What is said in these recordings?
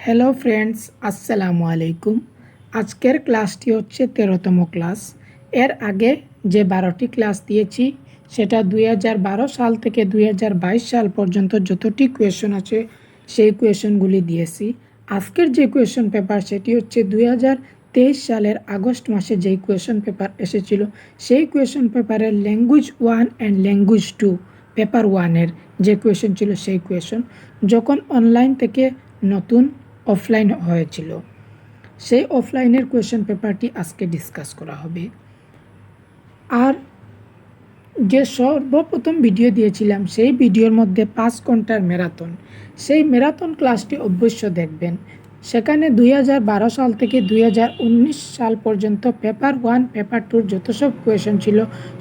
Hello friends, আসসালামু আলাইকুম। আজকের ক্লাসটি হচ্ছে 13তম ক্লাস। এর আগে যে 12টি ক্লাস দিয়েছি সেটা 2012 সাল থেকে 2022 সাল পর্যন্ত যতটি কোয়েশন আছে সেই কোয়েশনগুলি দিয়েছি। আজকের যে কোয়েশন পেপার সেটি হচ্ছে 2023 সালের আগস্ট মাসে যেই কোয়েশন পেপার এসেছিল সেই কোয়েশন পেপারের ল্যাঙ্গুয়েজ 1 অ্যান্ড ল্যাঙ্গুয়েজ 2 পেপার 1-এর যে কোয়েশন ছিল সেই কোয়েশন যখন অনলাইন থেকে নতুন অফলাইন হয়েছিল সেই অফলাইনের কোয়েশ্চেন পেপারটি আজকে ডিসকাস করা হবে। আর যে সর্বপ্রথম ভিডিও দিয়েছিলাম সেই ভিডিওর মধ্যে 5 ঘন্টার ম্যারাথন, সেই ম্যারাথন ক্লাসটি অবশ্য দেখবেন। সেখানে 2012 সাল থেকে 2019 সাল পর্যন্ত পেপার 1 পেপার 2 যত সব কোয়েশন ছিল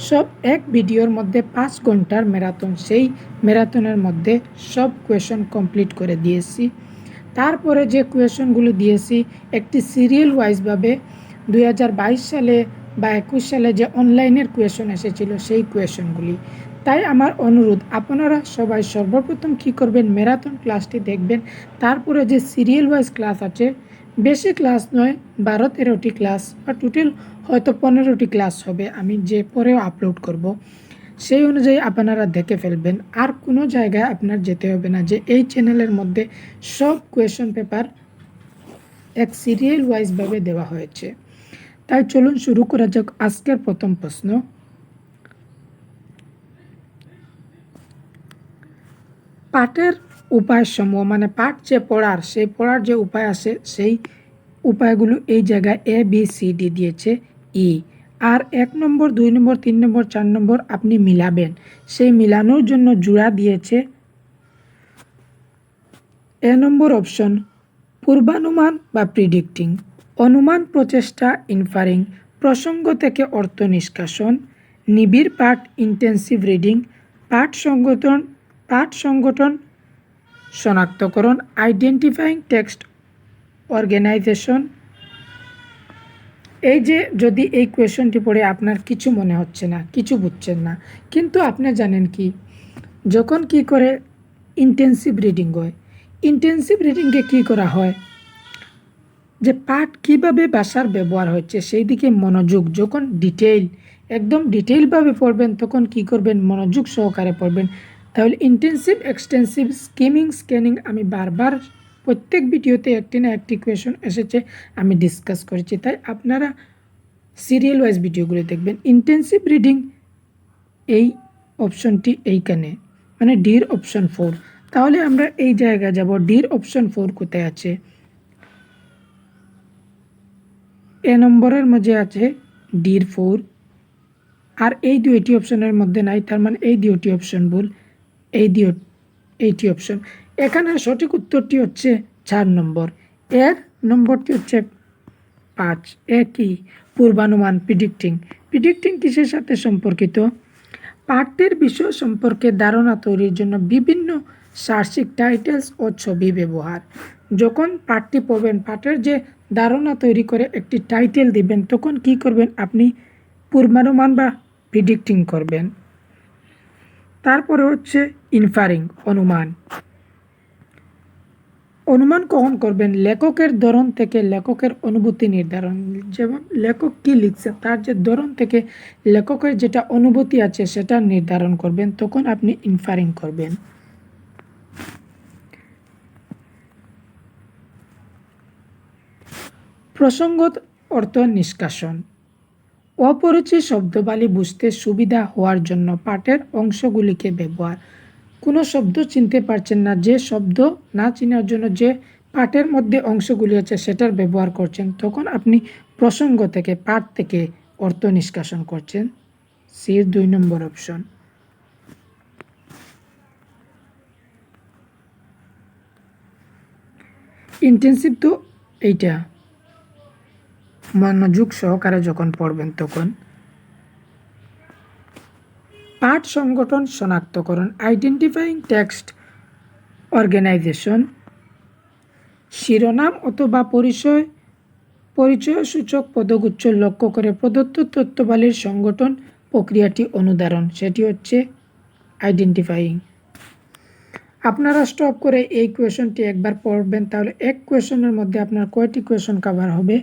সব এক ভিডিওর মধ্যে 5 ঘন্টার ম্যারাথন, সেই ম্যারাথনের মধ্যে সব কোয়েশন কমপ্লিট করে দিয়েছি। তারপরে যে কোয়েশনগুলো দিয়েছি একটি সিরিয়াল ওয়াইজভাবে 2022 সালে বা 21 সালে যে অনলাইনের কোয়েশন এসেছিল সেই কোয়েশনগুলি। তাই আমার অনুরোধ, আপনারা সবাই সর্বপ্রথম কী করবেন, ম্যারাথন ক্লাসটি দেখবেন। তারপরে যে সিরিয়াল ওয়াইজ ক্লাস আছে, বেশি ক্লাস নয়, 12-13টি ক্লাস বা টোটাল হয়তো 15টি ক্লাস হবে, আমি যে পরেও আপলোড করব সেই অনুযায়ী আপনারা দেখে ফেলবেন। আর কোনো জায়গায় আপনার যেতে হবে না, যে এই চ্যানেলের মধ্যে সব কোয়েশন পেপার এক সিরিয়াল ওয়াইজভাবে দেওয়া হয়েছে। তাই চলুন শুরু করা যাক আজকের প্রথম প্রশ্ন। পাঠের উপায়সমূহ, মানে পাঠ যে পড়ার, সেই পড়ার যে উপায় আছে সেই উপায়গুলো এই জায়গায় ABCD দিয়েছে ই। আর 1 নম্বর 2 নম্বর 3 নম্বর 4 নম্বর আপনি মিলাবেন, সেই মিলানোর জন্য জোড়া দিয়েছে এ নম্বর অপশন পূর্বানুমান বা প্রিডিক্টিং, অনুমান প্রচেষ্টা ইনফারিং, প্রসঙ্গ থেকে অর্থ নিষ্কাশন, নিবিড় পাঠ ইন্টেন্সিভ রিডিং, পাঠ সংগঠন শনাক্তকরণ, আইডেন্টিফাইং টেক্সট অর্গানাইজেশন। এই যে যদি এই কোয়েশনটি পড়ে আপনার কিছু মনে হচ্ছে না, কিছু বুঝছেন না, কিন্তু আপনি জানেন কি, যখন কি করে ইন্টেন্সিভ রিডিং হয়, ইন্টেন্সিভ রিডিংয়ে কী করা হয়, যে পাঠ কীভাবে ভাষার ব্যবহার হচ্ছে সেই দিকে মনোযোগ, যখন একদম ডিটেইলভাবে পড়বেন তখন কি করবেন, মনোযোগ সহকারে পড়বেন। তাহলে ইন্টেন্সিভ, এক্সটেন্সিভ, স্কিমিং, স্ক্যানিং আমি বারবার প্রত্যেক ভিডিওতে একটি না একটি কোয়েশন এসেছে আমি ডিসকাস করেছি, তাই আপনারা সিরিয়াল ওয়াইজ ভিডিওগুলো দেখবেন। ইন্টেন্সিভ রিডিং এই অপশনটি এইখানে, মানে ডির অপশন 4। তাহলে আমরা এই জায়গায় যাব, ডির অপশন 4 কোথায় আছে, এ নম্বরের মধ্যে আছে ডির 4, আর এই দুইটি অপশনের মধ্যে নাই, তার মানে এই দুইটি অপশন ভুল, এইটি অপশন। এখানে সঠিক উত্তরটি হচ্ছে 4 নম্বর, এর নম্বরটি হচ্ছে 5। কি পূর্বানুমান, প্রিডিক্টিং কিসের সাথে সম্পর্কিত, পাঠ্যের বিষয় সম্পর্কে ধারণা তৈরির জন্য বিভিন্ন সার্চিক টাইটেলস ও ছবি ব্যবহার। যখন পাঠটি পড়বেন, পাঠের যে ধারণা তৈরি করে একটি টাইটেল দিবেন, তখন কি করবেন, আপনি পূর্বানুমান বা প্রিডিক্টিং করবেন। তারপরে হচ্ছে ইনফারিং, অনুমান কখন করবেন, লেখকের ধরন থেকে লেখকের অনুভূতি নির্ধারণ, যেমন লেখক কি লিখছে তার যে ধরন থেকে লেখকের যেটা অনুভূতি আছে সেটা নির্ধারণ করবেন, তখন আপনি ইনফারিং করবেন। প্রসঙ্গত অর্থ নিষ্কাশন, অপরিচিত শব্দবালি বুঝতে সুবিধা হওয়ার জন্য পাঠের অংশগুলিকে ব্যবহার। কোনো শব্দ চিনতে পারছেন না, যে শব্দ না চেনার জন্য যে পাঠের মধ্যে অংশগুলি আছে সেটার ব্যবহার করছেন, তখন আপনি প্রসঙ্গ থেকে, পাঠ থেকে অর্থ নিষ্কাশন করছেন। সির 2 নম্বর অপশন। ইন্টেন্সিভ তো এইটা, মনোযোগ সহকারে যখন পড়বেন তখন। পাঠ সংগঠন শনাক্তকরণ, আইডেন্টিফাইং টেক্সট অর্গানাইজেশন, শিরোনাম অথবা পরিচয়সূচক পদগুচ্ছ লক্ষ্য করে প্রদত্ত তথ্যবালির সংগঠন প্রক্রিয়াটি অনুদাহরণ, সেটি হচ্ছে আইডেন্টিফাইং। আপনারা স্টপ করে এই কোয়েশনটি একবার পড়বেন, তাহলে এক কোয়েশনের মধ্যে আপনার কয়টি কোয়েশন কভার হবে?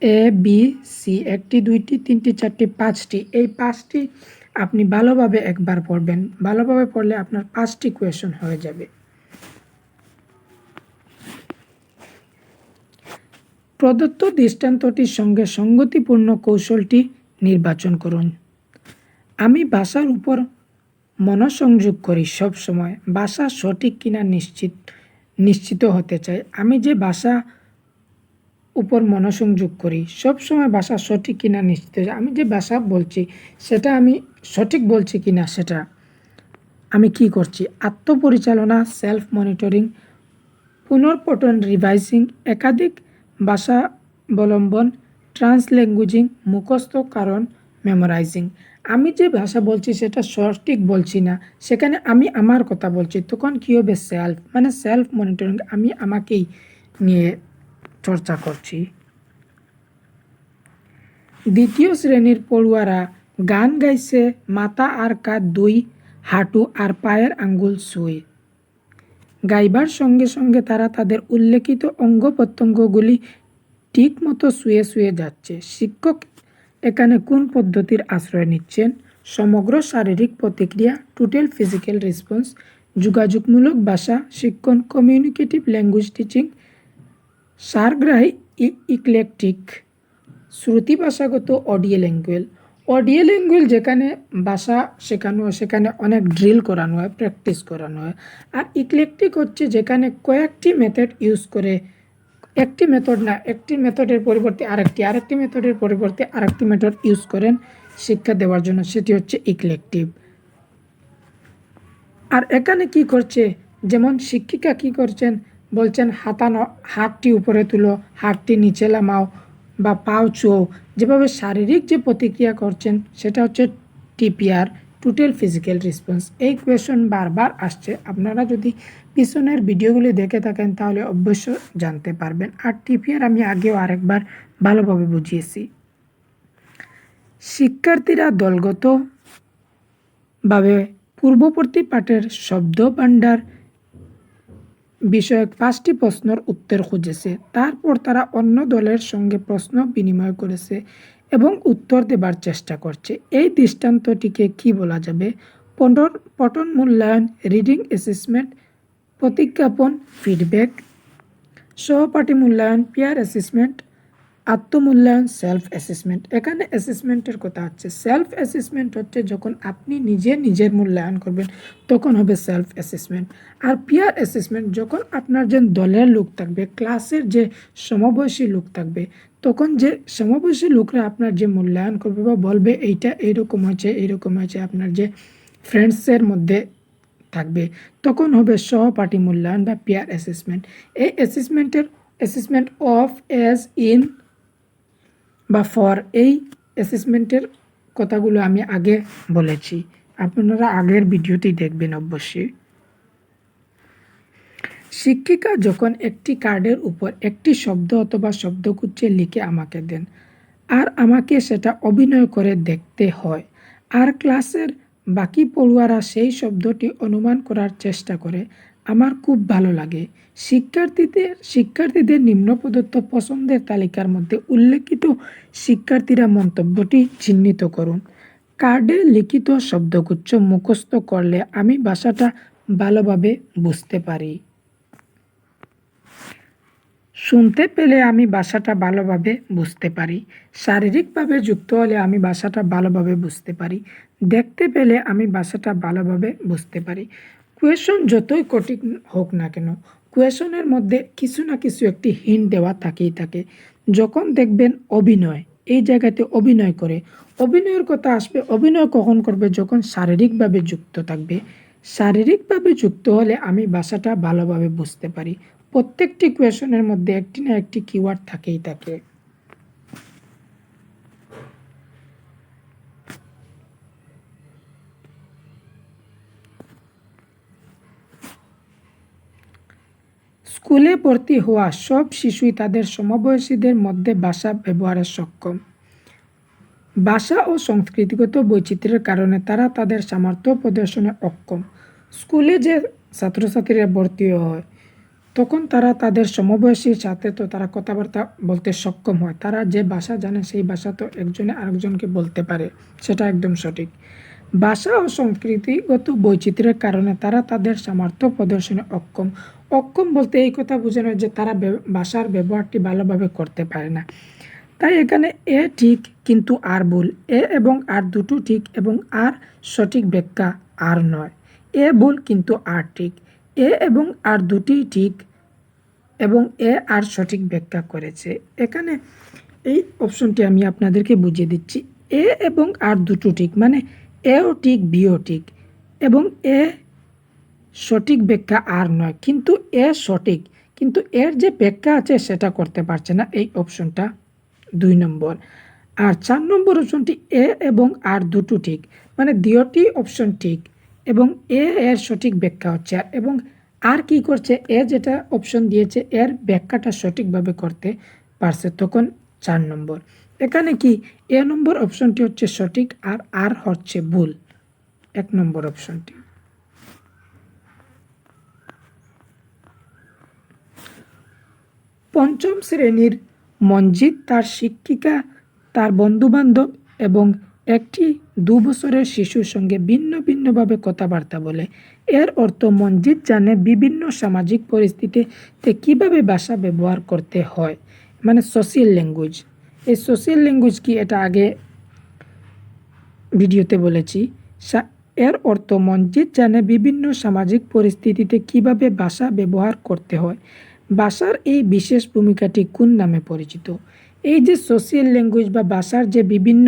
এ বি সি, একটি, দুইটি, তিনটি, চারটি, পাঁচটি। এই পাঁচটি আপনি ভালোভাবে একবার পড়বেন। ভালোভাবে পড়লে আপনার 5টি কোয়েশন হয়ে যাবে। প্রদত্ত দৃষ্টান্তটির সঙ্গে সঙ্গতিপূর্ণ কৌশলটি নির্বাচন করুন। আমি ভাষার উপর মনোসংযোগ করি সব সময়। ভাষা সঠিক কিনা নিশ্চিত হতে চাই। আমি যে ভাষা উপর মনোসংযোগ করি সব সময় ভাষা সঠিক কিনা নিশ্চিত চাই। আমি যে ভাষা বলছি সেটা আমি সঠিক বলছি কিনা সেটা আমি কি করছি। আত্মপরিচালনা, সেলফ মনিটরিং, পুনর্পঠন, রিভাইজিং, একাধিক ভাষা অবলম্বন, ট্রান্সল্যাঙ্গুয়েজিং, মুখস্থ কারণ মেমোরাইজিং। আমি যে ভাষা বলছি সেটা সঠিক বলছি না, সেখানে আমি আমার কথা বলছি, তখন কী হবে? সেলফ, মানে সেলফ মনিটরিং, আমি আমাকেই নিয়ে চর্চা করছি। দ্বিতীয় শ্রেণীর পড়ুয়ারা গান গাইছে মাথা আর কাঁধ দুই, হাঁটু আর পায়ের আঙ্গুল ছুঁয়ে। গাইবার সঙ্গে সঙ্গে তারা তাদের উল্লেখিত অঙ্গ প্রত্যঙ্গগুলি ঠিক মতো শুয়ে শুয়ে যাচ্ছে। শিক্ষক এখানে কোন পদ্ধতির আশ্রয় নিচ্ছেন? সমগ্র শারীরিক প্রতিক্রিয়া, টোটাল ফিজিক্যাল রেসপন্স, যোগাযোগমূলক ভাষা শিক্ষণ, কমিউনিকেটিভ ল্যাঙ্গুয়েজ টিচিং, সারগ্রাহী ইক্লেকটিক, শ্রুতি ভাষাগত অডিও ল্যাঙ্গুয়েজ। অডিও ল্যাঙ্গুয়েজ যেখানে ভাষা শেখানো হয় সেখানে অনেক ড্রিল করানো হয়, প্র্যাকটিস করানো হয়। আর ইক্লেকটিক হচ্ছে যেখানে কয়েকটি মেথড ইউজ করে, একটি মেথড না, একটি মেথডের পরিবর্তে আরেকটি মেথডের পরিবর্তে আরেকটি মেথড ইউজ করেন শিক্ষা দেওয়ার জন্য, সেটি হচ্ছে ইক্লেকটিভ। আর এখানে কি করছে, যেমন শিক্ষিকা কি করছেন, বলছেন হাতটি উপরে তুলো, হাতটি নিচে নামাও বা পাও চুও, যেভাবে শারীরিক যে প্রতিক্রিয়া করছেন সেটা হচ্ছে টিপিআর, টোটাল ফিজিক্যাল রেসপন্স। এই কোয়েশন বারবার আসছে, আপনারা যদি পিছনের ভিডিওগুলি দেখে থাকেন তাহলে অবশ্য জানতে পারবেন। আর টিপিআর আমি আগেও আরেকবার ভালোভাবে বুঝিয়েছি। শিক্ষার্থীরা দলগতভাবে পূর্ববর্তী পাঠের শব্দভাণ্ডার বিষয়ক 5টি প্রশ্নের উত্তর খুঁজেছে। তারপর তারা অন্য দলের সঙ্গে প্রশ্ন বিনিময় করেছে এবং উত্তর দেবার চেষ্টা করছে। এই দৃষ্টান্তটিকে কি বলা যাবে? পঠন মূল্যায়ন, রিডিং অ্যাসেসমেন্ট, প্রতিজ্ঞাপন, ফিডব্যাক, সহপাঠী মূল্যায়ন, পিয়ার অ্যাসেসমেন্ট, আত্মমূল্যায়ন, সেলফ অ্যাসেসমেন্ট। এখানে অ্যাসেসমেন্টের কথা হচ্ছে, সেলফ অ্যাসেসমেন্ট হচ্ছে যখন আপনি নিজের মূল্যায়ন করবেন তখন হবে সেলফ অ্যাসেসমেন্ট। আর পিয়ার অ্যাসেসমেন্ট যখন আপনার যে দলের লোক থাকবে, ক্লাসের যে সমবয়সী লোক থাকবে, তখন যে সমবয়সী লোকরা আপনার যে মূল্যায়ন করবে বা বলবে এইটা এইরকম হয়েছে, আপনার যে ফ্রেন্ডসের মধ্যে থাকবে, তখন হবে সহপাঠী মূল্যায়ন বা পিয়ার অ্যাসেসমেন্ট। এই অ্যাসেসমেন্ট অফ, এজ, ইন বা ফর, এই অ্যাসেসমেন্টের কথাগুলো আমি আগে বলেছি, আপনারা আগের ভিডিওটি দেখবেন অবশ্যই। শিক্ষিকা যখন একটি কার্ডের উপর একটি শব্দ অথবা শব্দগুচ্ছ লিখে আমাকে দেন আর আমাকে সেটা অভিনয় করে দেখতে হয়, আর ক্লাসের বাকি পড়ুয়ারা সেই শব্দটি অনুমান করার চেষ্টা করে, আমার খুব ভালো লাগে। শিক্ষার্থীদের নিম্নপ্রদত্ত পছন্দের তালিকার মধ্যে উল্লেখিত শিক্ষার্থীরা মন্তব্যটি চিহ্নিত করুন। কার্ডে লিখিত শব্দগুচ্ছ মুখস্থ করলে আমি ভাষাটা ভালোভাবে বুঝতে পারি। শুনতে পেলে আমি ভাষাটা ভালোভাবে বুঝতে পারি। শারীরিকভাবে যুক্ত হলে আমি ভাষাটা ভালোভাবে বুঝতে পারি। দেখতে পেলে আমি ভাষাটা ভালোভাবে বুঝতে পারি। কোয়েশন যতই কঠিন হোক না কেন, কোয়েশনের মধ্যে কিছু না কিছু একটি হিন্ট দেওয়া থাকেই থাকে। যখন দেখবেন অভিনয়, এই জায়গাতে অভিনয় করে, অভিনয়ের কথা আসবে, অভিনয় কখন করবে? যখন শারীরিকভাবে যুক্ত থাকবে। শারীরিকভাবে যুক্ত হলে আমি ভাষাটা ভালোভাবে বুঝতে পারি। প্রত্যেকটি কোয়েশনের মধ্যে একটি না একটি কিওয়ার্ড থাকেই থাকে। স্কুলে ভর্তি হওয়া সব শিশুই তাদের সমবয়সীদের মধ্যে ভাষা ব্যবহারে সক্ষম। ভাষা ও সংস্কৃতিগত বৈচিত্র্যের কারণে তারা তাদের সামর্থ্য প্রদর্শনে অক্ষম। স্কুলে যে ছাত্রছাত্রীরা ভর্তিও হয়, তখন তারা তাদের সমবয়সীর সাথে তো তারা কথাবার্তা বলতে সক্ষম হয়। তারা যে ভাষা জানে সেই ভাষা তো একজনে আরেকজনকে বলতে পারে, সেটা একদম সঠিক। ভাষা ও সংস্কৃতিগত বৈচিত্র্যের কারণে তারা তাদের সামর্থ্য প্রদর্শনে অক্ষম। অক্ষম বলতে এই কথা বোঝানো যে তারা ভাষার ব্যবহারটি ভালোভাবে করতে পারে না। তাই এখানে এ ঠিক কিন্তু আর ভুল। এ এবং আর দুটো ঠিক এবং আর সঠিক ব্যাখ্যা আর নয়। এ ভুল কিন্তু আর ঠিক। এ এবং আর দুটি ঠিক এবং এ আর সঠিক ব্যাখ্যা করেছে। এখানে এই অপশনটি আমি আপনাদেরকে বুঝিয়ে দিচ্ছি। এ এবং আর দুটো ঠিক, মানে এও ঠিক বিও ঠিক, এবং এ সঠিক ব্যাখ্যা আর নয়, কিন্তু এ সঠিক, কিন্তু এর যে ব্যাখ্যা আছে সেটা করতে পারছে না, এই অপশনটা 2 নম্বর। আর 4 নম্বর অপশনটি এ এবং আর দুটো ঠিক, মানে দুটি অপশন ঠিক এবং এর সঠিক ব্যাখ্যা হচ্ছে এবং আর কি করছে, এ যেটা অপশন দিয়েছে এর ব্যাখ্যাটা সঠিকভাবে করতে পারছে, তখন 4 নম্বর। এখানে কি এ নম্বর অপশনটি হচ্ছে সঠিক আর হচ্ছে ভুল, 1 নম্বর অপশনটি। পঞ্চম শ্রেণীর মনজিৎ তার শিক্ষিকা, তার বন্ধুবান্ধব এবং একটি 2 বছরের শিশুর সঙ্গে ভিন্ন ভিন্নভাবে কথাবার্তা বলে। এর অর্থ মনজিৎ জানে বিভিন্ন সামাজিক পরিস্থিতিতে কীভাবে ভাষা ব্যবহার করতে হয়, মানে সোশিয়াল ল্যাঙ্গুয়েজ। এই সোশিয়াল ল্যাঙ্গুয়েজ কি, এটা আগে ভিডিওতে বলেছি। এর অর্থ মনজিৎ জানে বিভিন্ন সামাজিক পরিস্থিতিতে কীভাবে ভাষা ব্যবহার করতে হয়। ভাষার এই বিশেষ ভূমিকাটি কোন নামে পরিচিত? এই যে সোশিয়াল ল্যাঙ্গুয়েজ বা ভাষার যে বিভিন্ন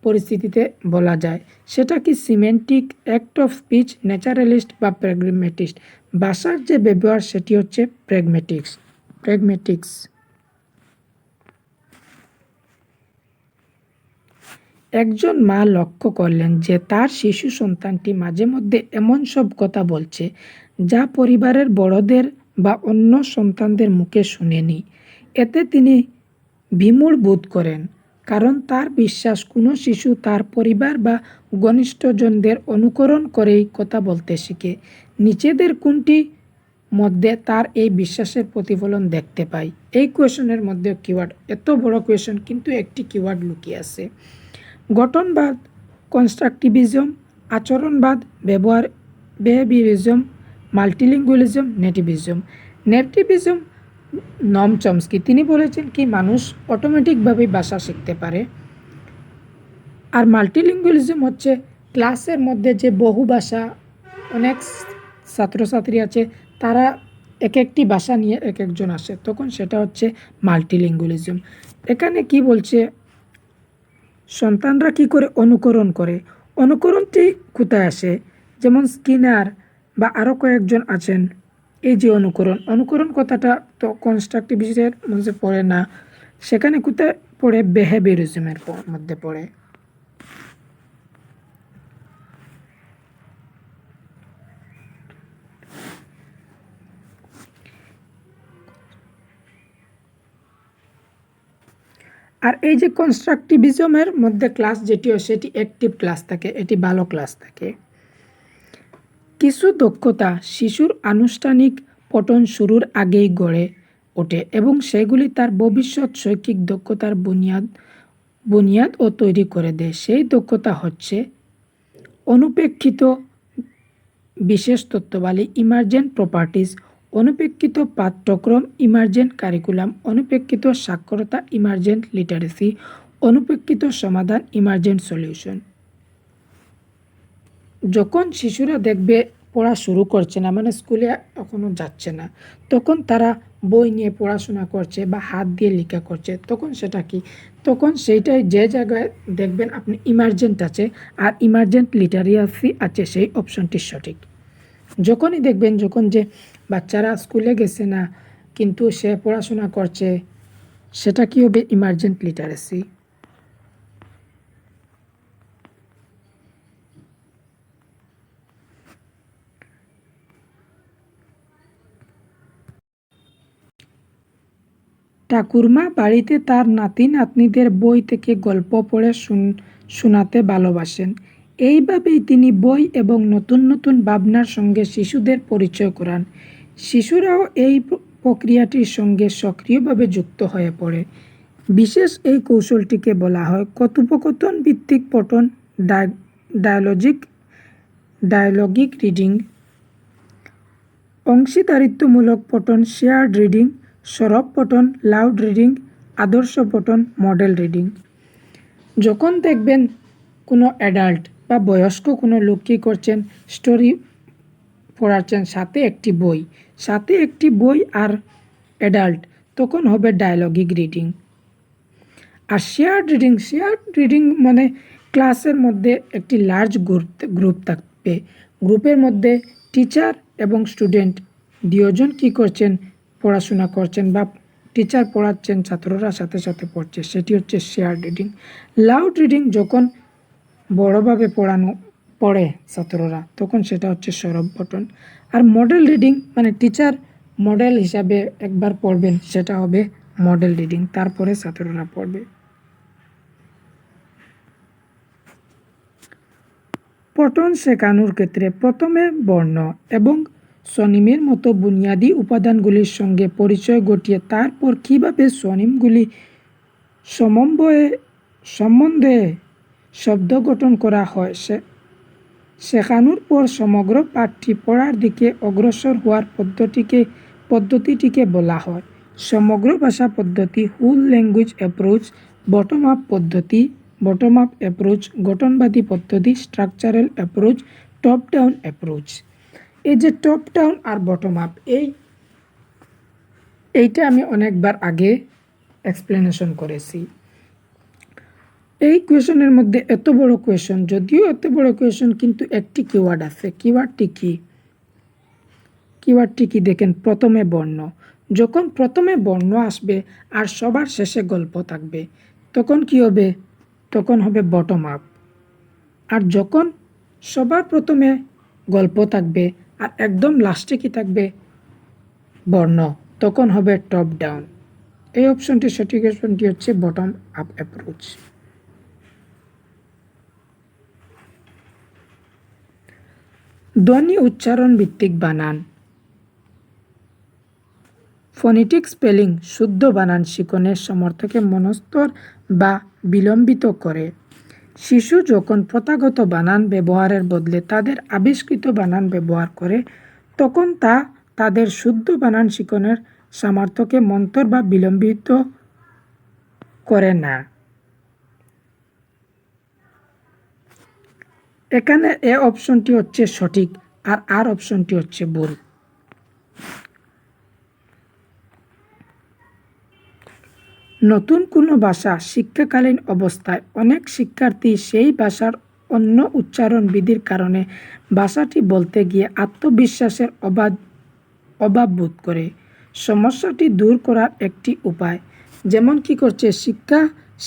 পরিস্থিতিতে বলা যায়, সেটা কি semantic, act of speech, naturalist বা প্র্যাগম্যাটিস্ট? ভাষার যে ব্যবহার সেটি হচ্ছে প্র্যাগম্যাটিক্স। একজন মা লক্ষ্য করলেন যে তার শিশু সন্তানটি মাঝে মধ্যে এমন সব কথা বলছে যা পরিবারের বড়দের বা অন্য সন্তানদের মুখে শুনেনি। এতে তিনি বিমূঢ় বোধ করেন, কারণ তার বিশ্বাস কোনো শিশু তার পরিবার বা ঘনিষ্ঠজনদের অনুকরণ করেই কথা বলতে শিখে। নিচেদের কোনটি মধ্যে তার এই বিশ্বাসের প্রতিফলন দেখতে পাই? এই কোয়েশনের মধ্যে কিওয়ার্ড, এত বড় কোয়েশন কিন্তু একটি কিওয়ার্ড লুকিয়ে আছে। গঠনবাদ, কনস্ট্রাকটিভিজম, আচরণবাদ, বিহেভিয়ারিজম, মাল্টিলিঙ্গুয়ালিজম, নেটিভিজম নম চমস্কি তিনি বলেছেন কি মানুষ অটোমেটিকভাবেই ভাষা শিখতে পারে। আর মাল্টিলিঙ্গুয়ালিজম হচ্ছে ক্লাসের মধ্যে যে বহু ভাষা, অনেক ছাত্রছাত্রী আছে, তারা এক একটি ভাষা নিয়ে এক একজন আসে, তখন সেটা হচ্ছে মাল্টিলিঙ্গুয়ালিজম। এখানে কি বলছে, সন্তানরা কি করে অনুকরণ করে, অনুকরণটি কোথায় আসে, যেমন স্কিনার বা আরও কয়েকজন আছেন। এই যে অনুকরণ কথাটা তো কনস্ট্রাকটিভিজমের মধ্যে পড়ে না, সেখানে কোথায় পড়ে, বিহেভিয়ারিজমের মধ্যে পড়ে। আর এই যে কনস্ট্রাকটিভিজমের মধ্যে ক্লাস যেটিও সেটি অ্যাক্টিভ ক্লাস থাকে, এটি ভালো ক্লাস থাকে। কিছু দক্ষতা শিশুর আনুষ্ঠানিক পঠন শুরুর আগেই গড়ে ওঠে এবং সেগুলি তার ভবিষ্যৎ শৈক্ষিক দক্ষতার বুনিয়াদ ও তৈরি করে দেয়। সেই দক্ষতা হচ্ছে অনুপেক্ষিত বিশেষ তত্ত্বাবলী, ইমার্জেন্ট প্রপার্টিজ, অনুপেক্ষিত পাঠ্যক্রম, ইমার্জেন্ট কারিকুলাম, অনুপেক্ষিত সাক্ষরতা, ইমার্জেন্ট লিটারেসি, অনুপেক্ষিত সমাধান, ইমার্জেন্ট সলিউশন। যখন শিশুরা দেখবে পড়া শুরু করছে না, মানে স্কুলে এখনও যাচ্ছে না, তখন তারা বই নিয়ে পড়াশোনা করছে বা হাত দিয়ে লেখা করছে, তখন সেটা কি, তখন সেইটাই যে জায়গায় দেখবেন আপনি ইমার্জেন্ট আছে আর ইমার্জেন্ট লিটারেসি আছে, সেই অপশনটি সঠিক। যখনই দেখবেন যখন যে বাচ্চারা স্কুলে গেছে না কিন্তু সে পড়াশোনা করছে, সেটা কি হবে, ইমার্জেন্ট লিটারেসি। ঠাকুরমা বাড়িতে তার নাতি নাতনিদের বই থেকে গল্প পড়ে শোনাতে ভালোবাসেন। এইভাবেই তিনি বই এবং নতুন নতুন ভাবনার সঙ্গে শিশুদের পরিচয় করান। শিশুরাও এই প্রক্রিয়াটির সঙ্গে সক্রিয়ভাবে যুক্ত হয়ে পড়ে। বিশেষ এই কৌশলটিকে বলা হয় কথোপকথন ভিত্তিক পঠন, ডায়ালগিক রিডিং, অংশীদারিত্বমূলক পঠন, শেয়ার্ড রিডিং, সরব পঠন, লাউড রিডিং, আদর্শ পঠন, মডেল রিডিং। যখন দেখবেন কোনো অ্যাডাল্ট বা বয়স্ক কোনো লোক কী করছেন, স্টোরি পড়াচ্ছেন সাথে একটি বই আর অ্যাডাল্ট, তখন হবে ডায়ালগিক রিডিং। আর শেয়ার্ড রিডিং মানে ক্লাসের মধ্যে একটি লার্জ গ্রুপ থাকবে। গ্রুপের মধ্যে টিচার এবং স্টুডেন্ট দুজন কী করছেন, পড়াশোনা করছেন বা টিচার পড়াচ্ছেন, ছাত্ররা সাথে সাথে পড়ছে, সেটি হচ্ছে শেয়ার্ড রিডিং। লাউড রিডিং যখন বড়োভাবে পড়ে ছাত্ররা, তখন সেটা হচ্ছে সরব পঠন। আর মডেল রিডিং মানে টিচার মডেল হিসাবে একবার পড়বেন, সেটা হবে মডেল রিডিং, তারপরে ছাত্ররা পড়বে। পঠন শেখানোর ক্ষেত্রে প্রথমে বর্ণ এবং স্বনিমের মতো বুনিয়াদী উপাদানগুলির সঙ্গে পরিচয় ঘটিয়ে তারপর কীভাবে স্বনিমগুলি সম্বন্ধে শব্দ গঠন করা হয় শেখানোর পর সমগ্র পাঠটি পড়ার দিকে অগ্রসর হওয়ার পদ্ধতিটিকে বলা হয় সমগ্র ভাষা পদ্ধতি, whole language approach, bottom up approach, গঠনবাদী পদ্ধতি, structural approach, top down approach. এই যে টপ ডাউন আর বটম আপ, এইটা আমি অনেকবার আগে এক্সপ্লেনেশন করেছি। এই কোয়েশনের মধ্যে এত বড় কোয়েশন, যদিও এত বড় কোয়েশন, কিন্তু একটি কিওয়ার্ড আছে। কিওয়ার্ডটি কি দেখেন, প্রথমে বর্ণ। যখন প্রথমে বর্ণ আসবে আর সবার শেষে গল্প থাকবে, তখন কি হবে, তখন হবে বটম আপ। আর যখন সবার প্রথমে গল্প থাকবে আর একদম লাস্টে কি থাকবে, বর্ণ, তখন হবে টপ ডাউন। এই অপশনটি সঠিক অপশনটি হচ্ছে বটম আপ অ্যাপ্রোচ। ধ্বনি উচ্চারণ ভিত্তিক বানান, ফোনেটিক স্পেলিং শুদ্ধ বানান শিখনের সমর্থকে মনস্তর বা বিলম্বিত করে। শিশু যখন প্রথাগত বানান ব্যবহারের বদলে তাদের আবিষ্কৃত বানান ব্যবহার করে, তখন তা তাদের শুদ্ধ বানান শিখনের সামর্থ্যকে মন্থর বা বিলম্বিত করে না। এখানে এ অপশনটি হচ্ছে সঠিক আর অপশনটি হচ্ছে ভুল। নতুন কোনো ভাষা শিক্ষাকালীন অবস্থায় অনেক শিক্ষার্থী সেই ভাষার অন্য উচ্চারণ বিধির কারণে ভাষাটি বলতে গিয়ে আত্মবিশ্বাসের অভাব বোধ করে। সমস্যাটি দূর করার একটি উপায়, যেমন কি করছে,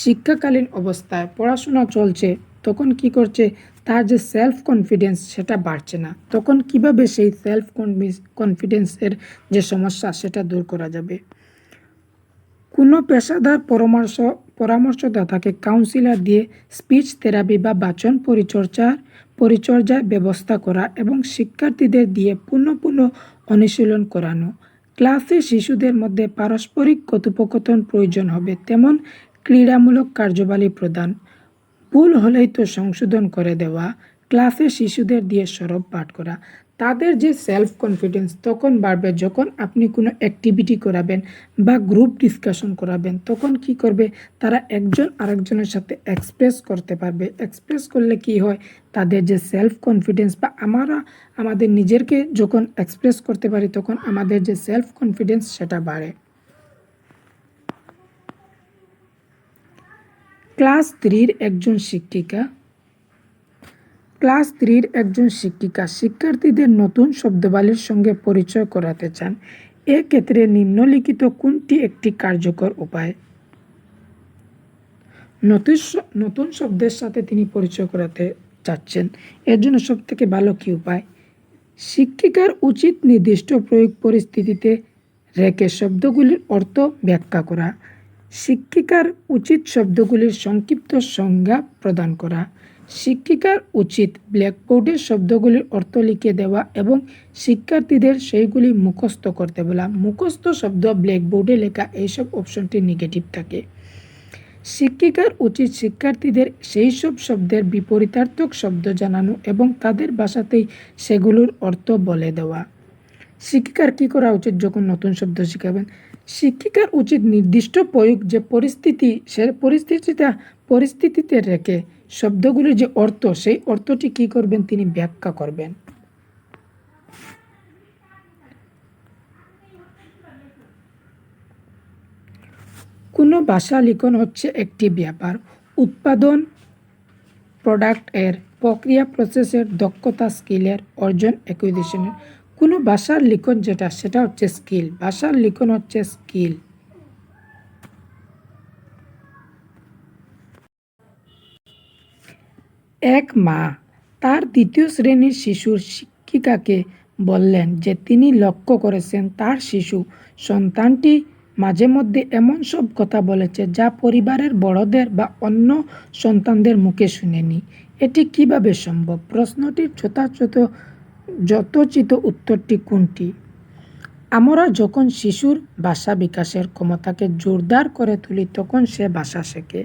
শিক্ষাকালীন অবস্থায় পড়াশোনা চলছে, তখন কি করছে, তার যে সেলফ কনফিডেন্স সেটা বাড়ছে না, তখন কিভাবে সেই সেলফ কনফিডেন্সের যে সমস্যা সেটা দূর করা যাবে। কোনো পেশাদার পরামর্শদাতাকে কাউন্সিলার দিয়ে স্পিচ থেরাপি বা বাচন পরিচর্যার ব্যবস্থা করা এবং শিক্ষার্থীদের দিয়ে পুনঃ অনুশীলন করানো। ক্লাসে শিশুদের মধ্যে পারস্পরিক কথোপকথন প্রয়োজন হবে, তেমন ক্রীড়ামূলক কার্যাবলী প্রদান, ভুল হলেই তো সংশোধন করে দেওয়া, ক্লাসে শিশুদের দিয়ে সরব পাঠ করা। তাদের যে সেলফ কনফিডেন্স তখন বাড়বে যখন আপনি কোনো অ্যাক্টিভিটি করাবেন বা গ্রুপ ডিসকাশন করাবেন, তখন কি করবে, তারা একজন আরেকজনের সাথে এক্সপ্রেস করতে পারবে। এক্সপ্রেস করলে কি হয়, তাদের যে সেলফ কনফিডেন্স বা আমাদের নিজেরকে যখন এক্সপ্রেস করতে পারি, তখন আমাদের যে সেলফ কনফিডেন্স সেটা বাড়ে। ক্লাস 3-র একজন শিক্ষিকা শিক্ষার্থীদের নতুন শব্দাবলীর সঙ্গে পরিচয় করাতে চান। এক্ষেত্রে নিম্নলিখিত কোনটি একটি কার্যকর উপায়? নতুন শব্দের সাথে তিনি পরিচয় করাতে চাচ্ছেন, এর জন্য সবথেকে ভালো কি উপায়? শিক্ষিকার উচিত নির্দিষ্ট প্রয়োগ পরিস্থিতিতে রেখে শব্দগুলির অর্থ ব্যাখ্যা করা। শিক্ষিকার উচিত শব্দগুলির সংক্ষিপ্ত সংজ্ঞা প্রদান করা। শিক্ষিকার উচিত ব্ল্যাকবোর্ডে শব্দগুলির অর্থ লিখে দেওয়া এবং শিক্ষার্থীদের সেইগুলি মুখস্থ করতে বলা। মুখস্থ শব্দ ব্ল্যাকবোর্ডে লেখা এইসব অপশনটি নেগেটিভ থাকে। শিক্ষিকার উচিত শিক্ষার্থীদের সেই সব শব্দের বিপরীতার্থক শব্দ জানানো এবং তাদের ভাষাতেই সেগুলোর অর্থ বলে দেওয়া। শিক্ষিকার কী করা উচিত যখন নতুন শব্দ শিখাবেন? শিক্ষিকার উচিত নির্দিষ্ট প্রয়োগ যে পরিস্থিতি, সে পরিস্থিতিতে রেখে শব্দগুলির যে অর্থ, সেই অর্থটি কী করবেন? তিনি ব্যাখ্যা করবেন। কোনো ভাষা লিখন হচ্ছে একটি ব্যাপার। উৎপাদন, প্রোডাক্ট এর প্রক্রিয়া, প্রসেসের দক্ষতা, স্কিলের অর্জন, অ্যাকুইজিশনের। কোনো ভাষার লিখন সেটা হচ্ছে স্কিল। ভাষার লিখন হচ্ছে স্কিল। এক মা তার দ্বিতীয় শ্রেণীর শিশুর শিক্ষিকাকে বললেন যে তিনি লক্ষ্য করেছেন তার শিশু সন্তানটি মাঝে মধ্যে এমন সব কথা বলেছে যা পরিবারের বড়দের বা অন্য সন্তানদের মুখে শুনেনি। এটি কিভাবে সম্ভব? প্রশ্নটির যথোচিত উত্তরটি কোনটি? আমরা যখন শিশুর ভাষা বিকাশের ক্ষমতাকে জোরদার করে তুলি তখন সে ভাষা শেখে।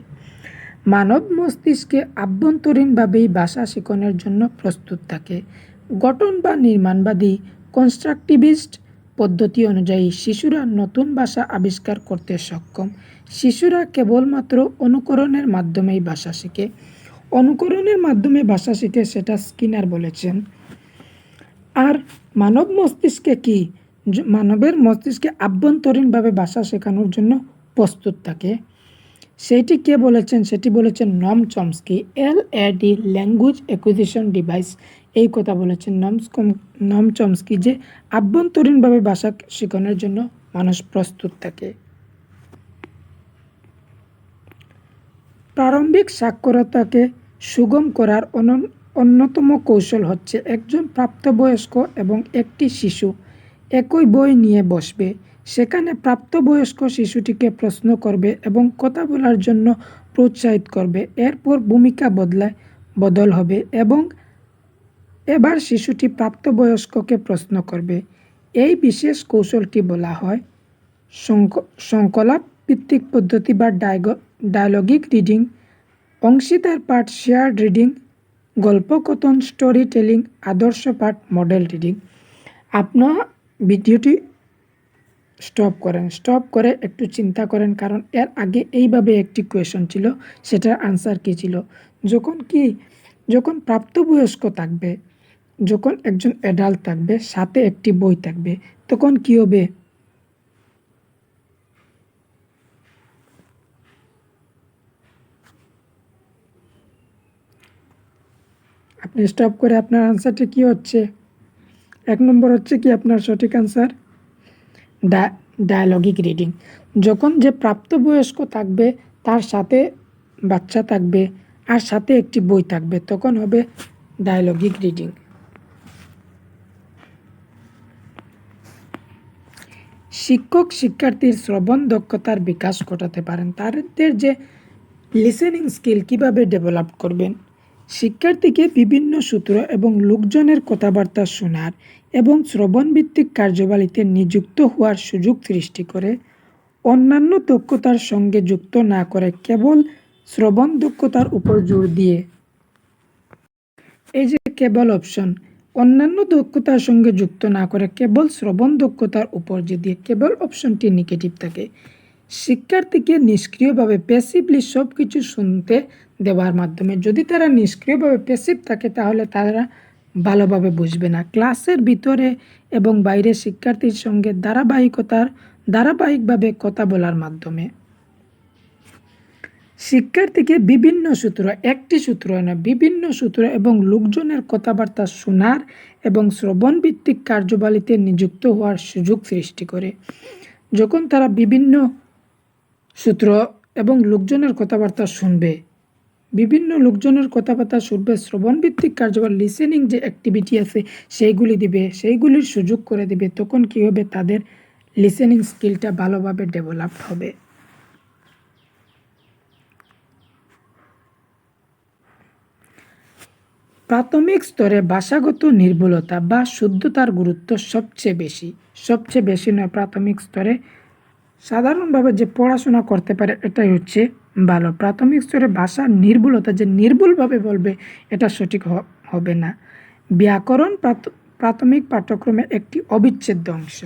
মানব মস্তিষ্কে আভ্যন্তরীণভাবেই ভাষা শেখানোর জন্য প্রস্তুত থাকে। গঠন বা নির্মাণবাদী কনস্ট্রাকটিভিস্ট পদ্ধতি অনুযায়ী শিশুরা নতুন ভাষা আবিষ্কার করতে সক্ষম। শিশুরা কেবলমাত্র অনুকরণের মাধ্যমেই ভাষা শেখে। অনুকরণের মাধ্যমে ভাষা শেখে, সেটা স্কিনার বলেছেন। আর মানব মস্তিষ্কে কি? মানবের মস্তিষ্কে আভ্যন্তরীণভাবে ভাষা শেখানোর জন্য প্রস্তুত থাকে। সেইটি কে বলেছেন? সেটি বলেছেন নম Chomsky. LAD, language acquisition device, এই কথা বলেছেন নম চমস্কি, যে আভ্যন্তরীণভাবে ভাষা শেখানোর জন্য মানুষ প্রস্তুত থাকে। প্রারম্ভিক সাক্ষরতাকে সুগম করার অন্যতম কৌশল হচ্ছে একজন প্রাপ্তবয়স্ক এবং একটি শিশু একই বই নিয়ে বসবে। সেখানে প্রাপ্তবয়স্ক শিশুটিকে প্রশ্ন করবে এবং কথা বলার জন্য প্রোৎসাহিত করবে। এরপর ভূমিকা বদল হবে এবং এবার শিশুটি প্রাপ্তবয়স্ককে প্রশ্ন করবে। এই বিশেষ কৌশলটি বলা হয় সংকলাপ ভিত্তিক পদ্ধতি বা ডায়ালগিক রিডিং, অংশীদার পাঠ শেয়ার্ড রিডিং, গল্পকথন স্টোরি টেলিং, আদর্শ পাঠ মডেল রিডিং। আপনার ভিডিওটি স্টপ করে একটু চিন্তা করেন, কারণ এর আগে এইভাবে একটি কোয়েশন ছিল, সেটার আনসার কী ছিল? যখন প্রাপ্তবয়স্ক থাকবে, যখন একজন অ্যাডাল্ট থাকবে, সাথে একটি বই থাকবে, তখন কী হবে? আপনি স্টপ করে আপনার আনসারটি কী হচ্ছে? 1 নম্বর হচ্ছে কি আপনার সঠিক আনসার? ডায়ালগিক রিডিং। যখন যে প্রাপ্তবয়স্ক থাকবে তার সাথে বাচ্চা থাকবে আর সাথে একটি বই থাকবে, তখন হবে ডায়ালগিক রিডিং। শিক্ষক শিক্ষার্থীর শ্রবণ দক্ষতার বিকাশ ঘটাতে পারেন। তাদের যে লিসেনিং স্কিল কিভাবে ডেভেলপ করবেন? শিক্ষার্থীকে বিভিন্ন সূত্র এবং লোকজনের কথাবার্তা শোনার এবং শ্রবণভিত্তিক কার্যাবলীতে নিযুক্ত হওয়ার সুযোগ সৃষ্টি করে। অন্যান্য দক্ষতার সঙ্গে যুক্ত না করে কেবল শ্রবণ দক্ষতার উপর জোর দিয়ে, এই যে কেবল অপশন, অন্যান্য দক্ষতার সঙ্গে যুক্ত না করে কেবল শ্রবণ দক্ষতার উপর যে দিয়ে, কেবল অপশনটি নেগেটিভ থাকে। শিক্ষার্থীকে নিষ্ক্রিয়ভাবে প্যাসিভলি সব কিছু শুনতে দেওয়ার মাধ্যমে, যদি তারা নিষ্ক্রিয়ভাবে প্যাসিভ থাকে তাহলে তারা ভালোভাবে বুঝবে না। ক্লাসের ভিতরে এবং বাইরে শিক্ষার্থীর সঙ্গে ধারাবাহিকভাবে কথা বলার মাধ্যমে। শিক্ষার্থীকে বিভিন্ন সূত্র, একটি সূত্র নয়, বিভিন্ন সূত্র এবং লোকজনের কথাবার্তা শোনার এবং শ্রবণভিত্তিক কার্যাবলীতে নিযুক্ত হওয়ার সুযোগ সৃষ্টি করে। যখন তারা বিভিন্ন সূত্র এবং লোকজনের কথাবার্তা শুনবে, শ্রবণভিত্তিক কার্যাবলী লিসেনিং যে অ্যাক্টিভিটি আছে সেইগুলি দিবে, সেইগুলির সুযোগ করে দিবে, তখন কী হবে? তাদের লিসেনিং স্কিলটা ভালোভাবে ডেভেলপ হবে। প্রাথমিক স্তরে ভাষাগত নির্ভুলতা বা শুদ্ধতার গুরুত্ব সবচেয়ে বেশি নয় প্রাথমিক স্তরে সাধারণভাবে যে পড়াশোনা করতে পারে এটাই হচ্ছে ভালো। প্রাথমিক স্তরে ভাষার নির্ভুলতা যে নির্ভুলভাবে বলবে এটা সঠিক হবে না। ব্যাকরণ প্রাথমিক পাঠ্যক্রমে একটি অবিচ্ছেদ্য অংশ।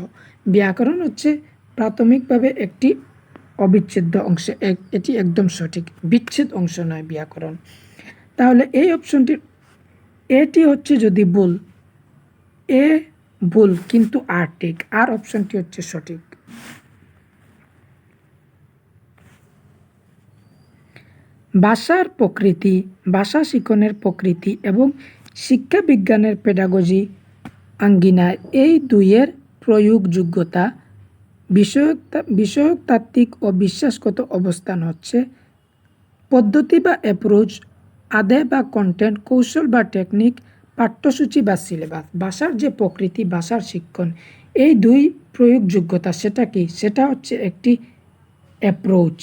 ব্যাকরণ হচ্ছে প্রাথমিকভাবে একটি অবিচ্ছেদ্য অংশ, এটি একদম সঠিক, বিচ্ছেদ অংশ নয় ব্যাকরণ। তাহলে এই অপশনটি এটি হচ্ছে যদি ভুল, এ ভুল কিন্তু আর ঠিক, আর অপশনটি হচ্ছে সঠিক। ভাষার প্রকৃতি, ভাষা শিক্ষণের প্রকৃতি এবং শিক্ষা বিজ্ঞানের পেডাগজি আঙ্গিনায় এই দুইয়ের প্রয়োগযোগ্যতা, বিষয়তাত্ত্বিক ও বিশ্বাসগত অবস্থান হচ্ছে পদ্ধতি বা অ্যাপ্রোচ, আদায় বা কন্টেন্ট, কৌশল বা টেকনিক, পাঠ্যসূচি বা সিলেবাস। ভাষার যে প্রকৃতি, ভাষার শিক্ষণ, এই দুই প্রয়োগযোগ্যতা সেটা কি? সেটা হচ্ছে একটি অ্যাপ্রোচ।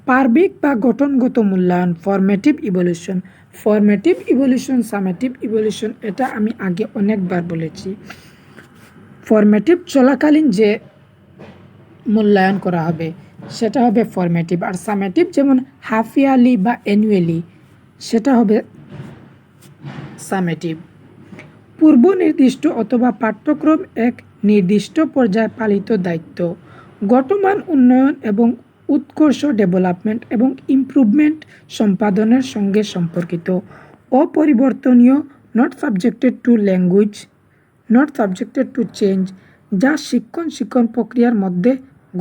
পার্বিক বা গঠনগত মূল্যায়ন, ফরমেটিভ ইভলিউশন, সামেটিভ ইভলিউশন, এটা আমি আগে অনেকবার বলেছি। ফরমেটিভ চলাকালীন যে মূল্যায়ন করা হবে সেটা হবে ফরমেটিভ, আর সামেটিভ যেমন হাফ ইয়ারলি বা অ্যানুয়ালি সেটা হবে সামেটিভ। পূর্ব নির্দিষ্ট অথবা পাঠ্যক্রম এক নির্দিষ্ট পর্যায়ে পালিত দায়িত্ব, গঠমান উন্নয়ন এবং উৎকর্ষ ডেভেলপমেন্ট এবং ইমপ্রুভমেন্ট সম্পাদনের সঙ্গে সম্পর্কিত, অপরিবর্তনীয়, not subjected to language, not subjected to change, যা শিক্ষণ প্রক্রিয়ার মধ্যে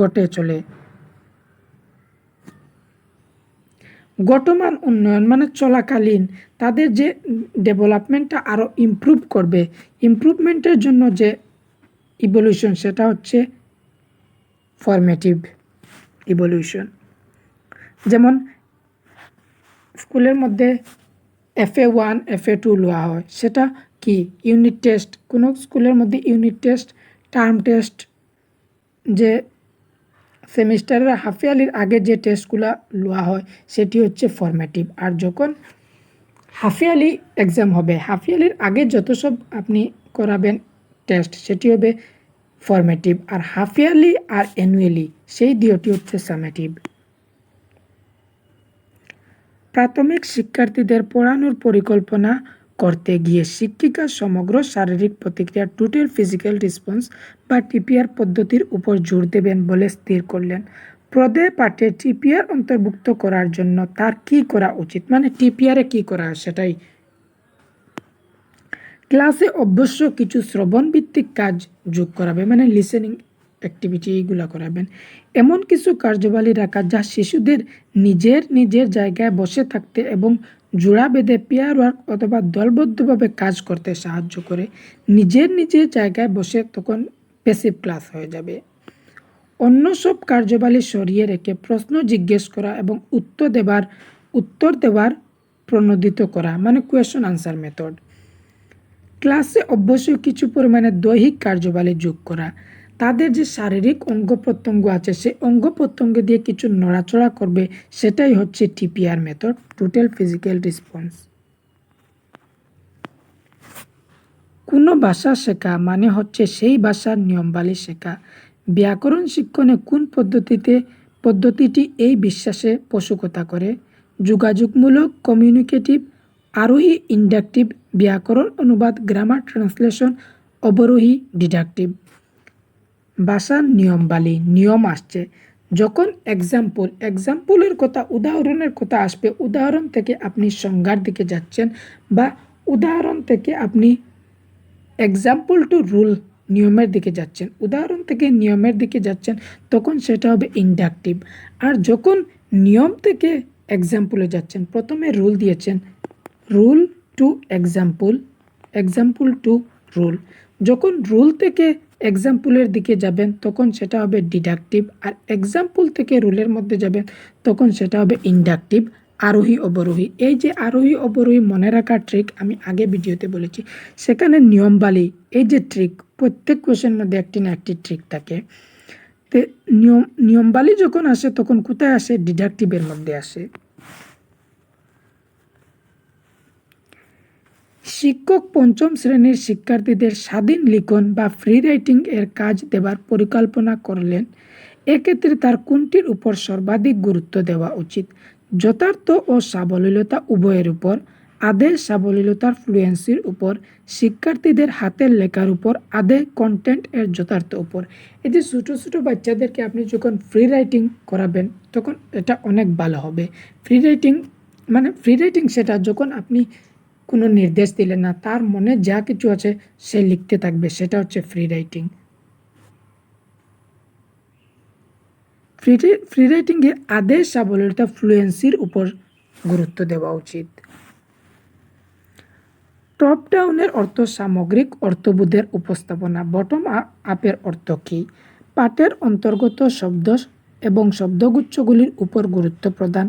ঘটে চলে। গঠমান উন্নয়ন মানে চলাকালীন তাদের যে ডেভেলপমেন্টটা আরও ইমপ্রুভ করবে, ইমপ্রুভমেন্টের জন্য যে ইভলিউশন সেটা হচ্ছে ফরমেটিভ ইভলিউশন। যেমন স্কুলের মধ্যে FA1 FA2 লওয়া হয়, সেটা কি? Unit test. কোনো স্কুলের মধ্যে ইউনিট টেস্ট, টার্ম টেস্ট, যে সেমিস্টারের হাফ ইয়ারলির আগে যে টেস্টগুলো লওয়া হয় সেটি হচ্ছে ফরমেটিভ। আর যখন হাফ ইয়ারলি এক্সাম হবে, হাফ ইয়ারলির আগে যত সব আপনি করাবেন টেস্ট সেটি হবে ফরমেটিভ, আর হাফ ইয়ারলি আর অ্যানুয়ালি সেই দুটি হচ্ছে সামেটিভ। প্রাথমিক শিক্ষার্থীদের পড়ানোর পরিকল্পনা করতে গিয়ে শিক্ষিকা সমগ্র শারীরিক প্রতিক্রিয়া, টোটাল ফিজিক্যাল রেসপন্স বা TPR পদ্ধতির উপর জোর দেবেন বলে স্থির করলেন। পদে পাঠে TPR অন্তর্ভুক্ত করার জন্য তার কি করা উচিত, মানে TPR-এ কি করা হয় সেটাই। ক্লাসে অবশ্য কিছু শ্রবণ ভিত্তিক কাজ যোগ করাবে, মানে লিসেনিং অ্যাক্টিভিটি এইগুলো করাবেন। এমন কিছু কার্যাবলী রাখা যা শিশুদের নিজের জায়গায় বসে থাকতে এবং জোড়া বেঁধে পেয়ার ওয়ার্ক অথবা দলবদ্ধভাবে কাজ করতে সাহায্য করে। নিজের জায়গায় বসে তখন প্যাসিভ ক্লাস হয়ে যাবে। অন্য সব কার্যাবলী সরিয়ে রেখে প্রশ্ন জিজ্ঞেস করা এবং উত্তর দেওয়ার প্রণোদিত করা, মানে কোয়েশ্চন আনসার মেথড। ক্লাসে অবশ্যই কিছু পরিমাণে দৈহিক কার্যাবলী যোগ করা। তাদের যে শারীরিক অঙ্গ প্রত্যঙ্গ আছে সেই অঙ্গ প্রত্যঙ্গ দিয়ে কিছু নড়াচড়া করবে, সেটাই হচ্ছে TPR method, total physical response. কোনো ভাষা শেখা মানে হচ্ছে সেই ভাষার নিয়মাবলী শেখা। ব্যাকরণ শিক্ষণে কোন পদ্ধতিটি এই বিশ্বাসে পোষকতা করে? যোগাযোগমূলক, কমিউনিকেটিভ, আরোহী ইন্ডাকটিভ, ব্যাকরণ অনুবাদ, গ্রামার ট্রান্সলেশন, অবরোহী ডিডাকটিভ। ভাষার নিয়মাবলী, নিয়ম আসছে যখন এক্সাম্পলের কথা, উদাহরণের কথা আসবে, উদাহরণ থেকে আপনি সংজ্ঞার দিকে যাচ্ছেন বা উদাহরণ থেকে আপনি এক্সাম্পল টু রুল, নিয়মের দিকে যাচ্ছেন, উদাহরণ থেকে নিয়মের দিকে যাচ্ছেন, তখন সেটা হবে ইন্ডাকটিভ। আর যখন নিয়ম থেকে এক্সাম্পলে যাচ্ছেন, প্রথমে রুল দিয়েছেন, rule to example, example to rule, যখন রুল থেকে এক্সাম্পলের দিকে যাবেন তখন সেটা হবে ডিডাকটিভ, আর এক্সাম্পল থেকে রুলের মধ্যে যাবেন তখন সেটা হবে ইন্ডাকটিভ, আরোহী অবরোহী। এই যে আরোহী অবরোহী মনে রাখার ট্রিক আমি আগে ভিডিওতে বলেছি, সেখানে নিয়মাবলী, এই যে ট্রিক, প্রত্যেক কোয়েশ্চেনের মধ্যে একটি না একটি ট্রিক থাকে। তে নিয়মবালি যখন আসে তখন কোথায় আসে? ডিডাকটিভের মধ্যে আসে। শিক্ষক পঞ্চম শ্রেণীর শিক্ষার্থীদের স্বাধীন লিখন বা ফ্রি রাইটিং এর কাজ দেবার পরিকল্পনা করলেন। এক্ষেত্রে তার কোনটির উপর সর্বাধিক গুরুত্ব দেওয়া উচিত? যথার্থ ও সাবলীলতা উভয়ের উপর, আদেশ সাবলীলতার ফ্লুয়েন্সির উপর, শিক্ষার্থীদের হাতের লেখার উপর, আদেশ কন্টেন্ট এর যথার্থ উপর। এই যে ছোটো ছোটো বাচ্চাদেরকে আপনি যখন ফ্রি রাইটিং করাবেন তখন এটা অনেক ভালো হবে। ফ্রি রাইটিং সেটা যখন আপনি কোনো নির্দেশ দিলেন না, তার মনে যা কিছু আছে সে লিখতে থাকবে, সেটা হচ্ছে ফ্রি রাইটিং। ফ্রি রাইটিংয়ে আদেশ সাবলীলতা ফ্লুয়েন্সির উপর গুরুত্ব দেওয়া উচিত। টপ ডাউনের অর্থ সামগ্রিক অর্থবোধের উপস্থাপনা। বটম আপের অর্থ কী? পাঠের অন্তর্গত শব্দ এবং শব্দগুচ্ছগুলির উপর গুরুত্ব প্রদান,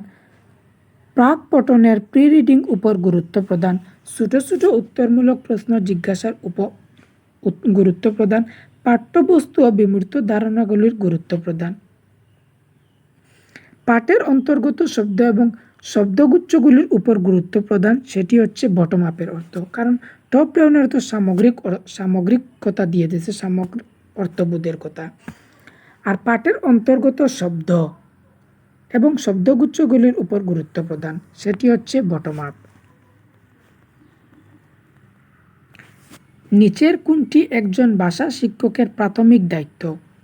প্রাক পঠনের প্রি রিডিং উপর গুরুত্ব প্রদান, ছোটো ছোটো উত্তরমূলক প্রশ্ন জিজ্ঞাসার উপর গুরুত্ব প্রদান, পাঠ্যবস্তু ও বিমূর্ত ধারণাগুলির গুরুত্ব প্রদান। পাঠের অন্তর্গত শব্দ এবং শব্দগুচ্ছগুলির উপর গুরুত্ব প্রদান, সেটি হচ্ছে বটম আপের অর্থ। কারণ টপ ডাউনের অর্থ সামগ্রিক কথা দিয়ে দিয়েছে, সামগ্রিক অর্থবোধের কথা। আর পাঠের অন্তর্গত শব্দ এবং শব্দগুচ্ছগুলির উপর গুরুত্ব প্রদান, সেটি হচ্ছে বটম আপ। নিচের কোনটি একজন ভাষা শিক্ষকের প্রাথমিক দায়িত্ব?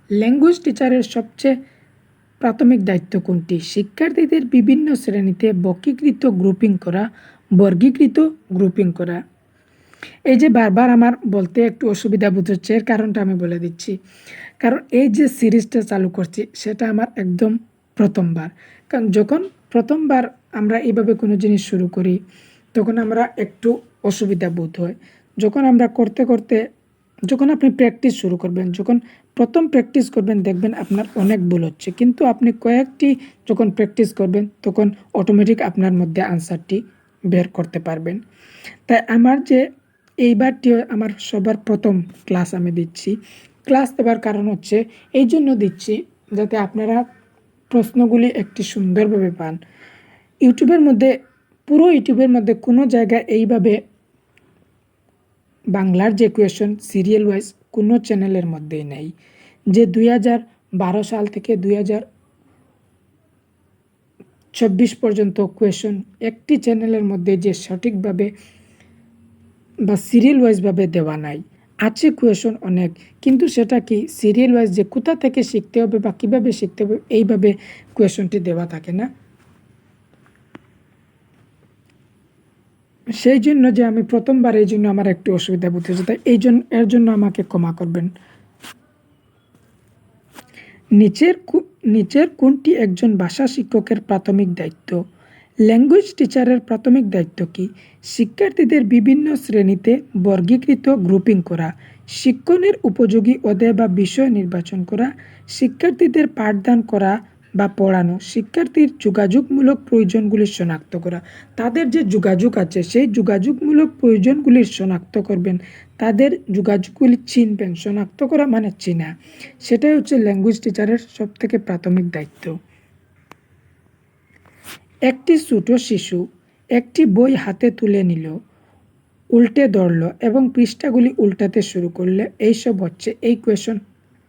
ল্যাঙ্গুয়েজ টিচারের সবচেয়ে প্রাথমিক দায়িত্ব কোনটি? শিক্ষার্থীদের বিভিন্ন শ্রেণীতে বর্গীকৃত গ্রুপিং করা, বর্গীকৃত গ্রুপিং করা। এই যে বারবার আমার বলতে একটু অসুবিধা বোধ হচ্ছে, এর কারণটা আমি বলে দিচ্ছি। কারণ এই যে সিরিজটা চালু করছি সেটা আমার একদম প্রথমবার। কারণ যখন প্রথমবার আমরা এইভাবে কোনো জিনিস শুরু করি তখন আমরা একটু অসুবিধা বোধ হয়। যখন আমরা করতে করতে, যখন আপনি প্র্যাকটিস শুরু করবেন, যখন প্রথম প্র্যাকটিস করবেন দেখবেন আপনার অনেক ভুল হচ্ছে, কিন্তু আপনি কয়েকটি যখন প্র্যাকটিস করবেন তখন অটোমেটিক আপনার মধ্যে আনসারটি বের করতে পারবেন। তাই আমার যে এইবারটি আমার সবার প্রথম ক্লাস আমি দিচ্ছি। ক্লাস দেওয়ার কারণ হচ্ছে এই জন্য দিচ্ছি যাতে আপনারা প্রশ্নগুলি একটি সুন্দরভাবে পান। পুরো ইউটিউবের মধ্যে কোনো জায়গায় এইভাবে বাংলার যে কোয়েশন সিরিয়াল ওয়াইজ কোনো চ্যানেলের মধ্যেই নেই। যে 2012 সাল থেকে 2024 পর্যন্ত কোয়েশন একটি চ্যানেলের মধ্যে যে সঠিকভাবে বা সিরিয়াল ওয়াইজভাবে দেওয়া নাই। আছে কোয়েশন অনেক, কিন্তু সেটা কি সিরিয়াল ওয়াইজ যে কোথা থেকে শিখতে হবে বা কীভাবে শিখতে হবে এইভাবে কোয়েশনটি দেওয়া থাকে না। সেই জন্য যে আমি প্রথমবার, এই জন্য আমার একটু অসুবিধা বোধ হয়েছে, তাই এর জন্য আমাকে ক্ষমা করবেন। নিচের কোনটি একজন ভাষা শিক্ষকের প্রাথমিক দায়িত্ব? ল্যাঙ্গুয়েজ টিচারের প্রাথমিক দায়িত্ব কি? শিক্ষার্থীদের বিভিন্ন শ্রেণীতে বর্গীকৃত গ্রুপিং করা, শিক্ষণের উপযোগী অধ্যায় বা বিষয় নির্বাচন করা, শিক্ষার্থীদের পাঠদান করা বা পড়ানো, শিক্ষার্থীর যোগাযোগমূলক প্রয়োজনগুলি শনাক্ত করা। তাদের যে যোগাযোগ আছে সেই যোগাযোগমূলক প্রয়োজনগুলি শনাক্ত করবেন, তাদের যোগাযোগগুলি চিনবেন। শনাক্ত করা মানে চেনা, সেটাই হচ্ছে ল্যাঙ্গুয়েজ টিচারের সবথেকে প্রাথমিক দায়িত্ব। একটি ছোট শিশু একটি বই হাতে তুলে নিল, উল্টে ধরল এবং পৃষ্ঠাগুলি উল্টাতে শুরু করলে এইসব হচ্ছে এই কোয়েশন।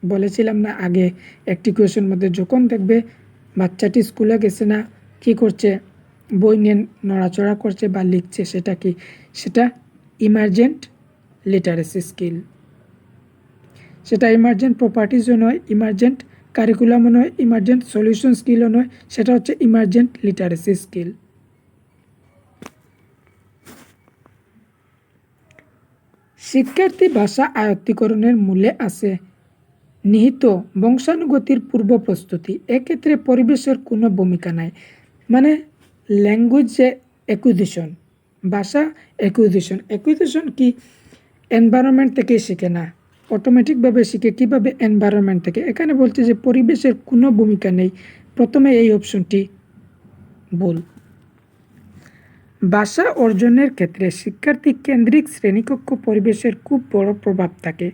বলেছিলাম না আগে একটি কোয়েশন মধ্যে যখন দেখবে বাচ্চাটি স্কুলে গেছে না, কি করছে, বই নিয়ে নড়াচড়া করছে বা লিখছে, সেটা কি? সেটা ইমার্জেন্ট লিটারেসি স্কিল। সেটা ইমার্জেন্ট প্রপার্টিজও নয়, ইমার্জেন্ট কারিকুলামও নয়, ইমার্জেন্ট সলিউশন স্কিলও নয়, সেটা হচ্ছে ইমার্জেন্ট লিটারেসি স্কিল। শিক্ষার্থী ভাষা আয়ত্তীকরণের মূলে আছে নিহিত বংশানুগতির পূর্ব প্রস্তুতি। এক্ষেত্রে পরিবেশের কোনো ভূমিকা নাই। মানে ল্যাঙ্গুয়েজ যে অ্যাকুইজিশন, ভাষা অ্যাকুইজিশন কি এনভায়রনমেন্ট থেকে শিখে না, অটোমেটিকভাবে শিখে। কীভাবে? এনভায়রনমেন্ট থেকে। এখানে বলছে যে পরিবেশের কোনো ভূমিকা নেই, প্রথমে এই অপশনটি ভুল। ভাষা অর্জনের ক্ষেত্রে শিক্ষার্থী কেন্দ্রিক শ্রেণীকক্ষ পরিবেশের খুব বড় প্রভাব থাকে।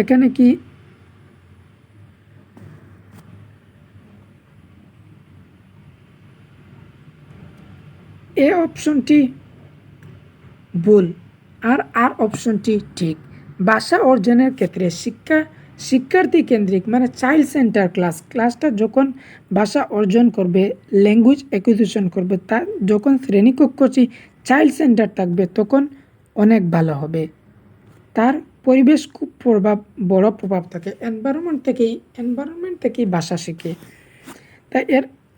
এখানে কি এ অপশনটি ভুল আর অপশনটি ঠিক। ভাষা অর্জনের ক্ষেত্রে শিক্ষার্থী কেন্দ্রিক মানে চাইল্ড সেন্টার ক্লাসটা যখন ভাষা অর্জন করবে, ল্যাঙ্গুয়েজ অ্যাকুইজিশন করবে, তা যখন শ্রেণীকক্ষটি চাইল্ড সেন্টার থাকবে তখন অনেক ভালো হবে। তার পরিবেশ খুব বড় প্রভাব থাকে, এনভায়রনমেন্ট থেকেই ভাষা শিখে। তাই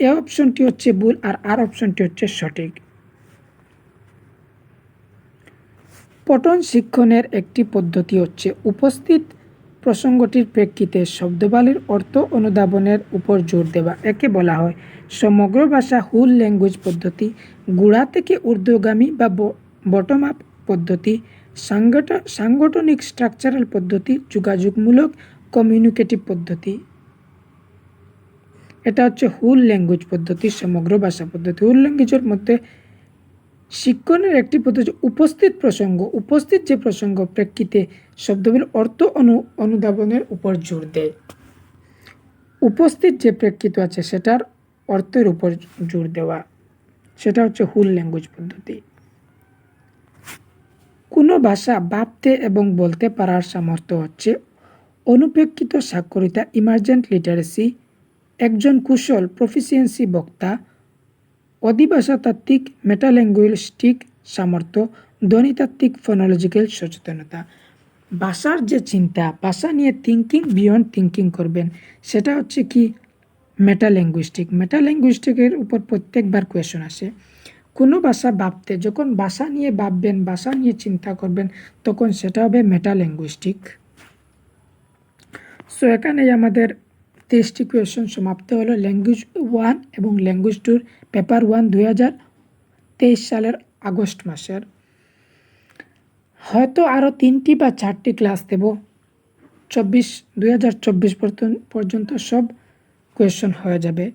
এ অপশনটি হচ্ছে ভুল আর অপশনটি হচ্ছে সঠিক। পঠন শিক্ষণের একটি পদ্ধতি হচ্ছে উপস্থিত প্রসঙ্গটির প্রেক্ষিতে শব্দাবলীর অর্থ অনুধাবনের উপর জোর দেওয়া। একে বলা হয় সমগ্র ভাষা হোল ল্যাঙ্গুয়েজ পদ্ধতি, গোড়া থেকে ঊর্ধ্বগামী বা বটম আপ পদ্ধতি, সাংগঠনিক স্ট্রাকচারাল পদ্ধতি, যোগাযোগমূলক কমিউনিকেটিভ পদ্ধতি। এটা হচ্ছে হোল ল্যাঙ্গুয়েজ পদ্ধতি, সমগ্র ভাষা পদ্ধতি। হোল ল্যাঙ্গুয়েজের মধ্যে শিক্ষণের একটি পদ্ধতি উপস্থিত যে প্রসঙ্গ প্রেক্ষিতে শব্দগুলির অর্থ অনুধাবনের উপর জোর দেয়। উপস্থিত যে প্রেক্ষিত আছে সেটার অর্থের উপর জোর দেওয়া, সেটা হচ্ছে হোল ল্যাঙ্গুয়েজ পদ্ধতি। কোনো ভাষা ভাবতে এবং বলতে পারার সামর্থ্য হচ্ছে অনুপেক্ষিত সাক্ষরিতা, ইমার্জেন্ট লিটারেসি, একজন কুশল প্রফিসিয়েন্সি বক্তা, অধিভাষাতাত্ত্বিক মেটাল্যাঙ্গুইস্টিক সামর্থ্য, ধ্বনিতাত্ত্বিক ফোনোলজিক্যাল সচেতনতা। ভাষার যে চিন্তা, ভাষা নিয়ে থিঙ্কিং বিয়ন্ড থিঙ্কিং করবেন, সেটা হচ্ছে কি মেটাল্যাঙ্গুইস্টিকের উপর প্রত্যেকবার কোয়েশন আসে। কোনো ভাষা ভাবতে, যখন ভাষা নিয়ে ভাববেন, ভাষা নিয়ে চিন্তা করবেন, তখন সেটা হবে মেটাল্যাঙ্গুইস্টিক। সো এখানেই আমাদের 23টি কোয়েশন সমাপ্ত হলো ল্যাঙ্গুয়েজ 1 এবং ল্যাঙ্গুয়েজ 2 পেপার 1 2023 সালের আগস্ট মাসের। হয়তো আরও 3টি বা 4টি ক্লাস দেব। 2024 পর্যন্ত সব কোয়েশন হয়ে যাবে।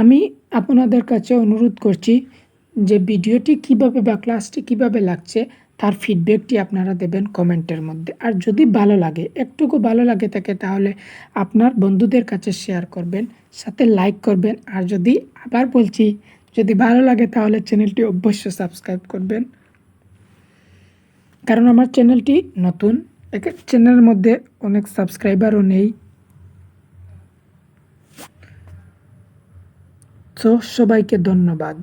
আমি আপনাদের কাছে অনুরোধ করছি যে ভিডিওটি কিভাবে বা ক্লাসটি কিভাবে লাগছে তার ফিডব্যাকটি আপনারা দেবেন কমেন্টের মধ্যে। আর যদি ভালো লাগে, একটুকু ভালো লাগে থাকে, তাহলে আপনার বন্ধুদের কাছে শেয়ার করবেন, সাথে লাইক করবেন। আর যদি আবার বলছি, যদি ভালো লাগে তাহলে চ্যানেলটি অবশ্যই সাবস্ক্রাইব করবেন, কারণ আমার চ্যানেলটি নতুন, চ্যানেলের মধ্যে অনেক সাবস্ক্রাইবারও নেই। তো সবাইকে ধন্যবাদ।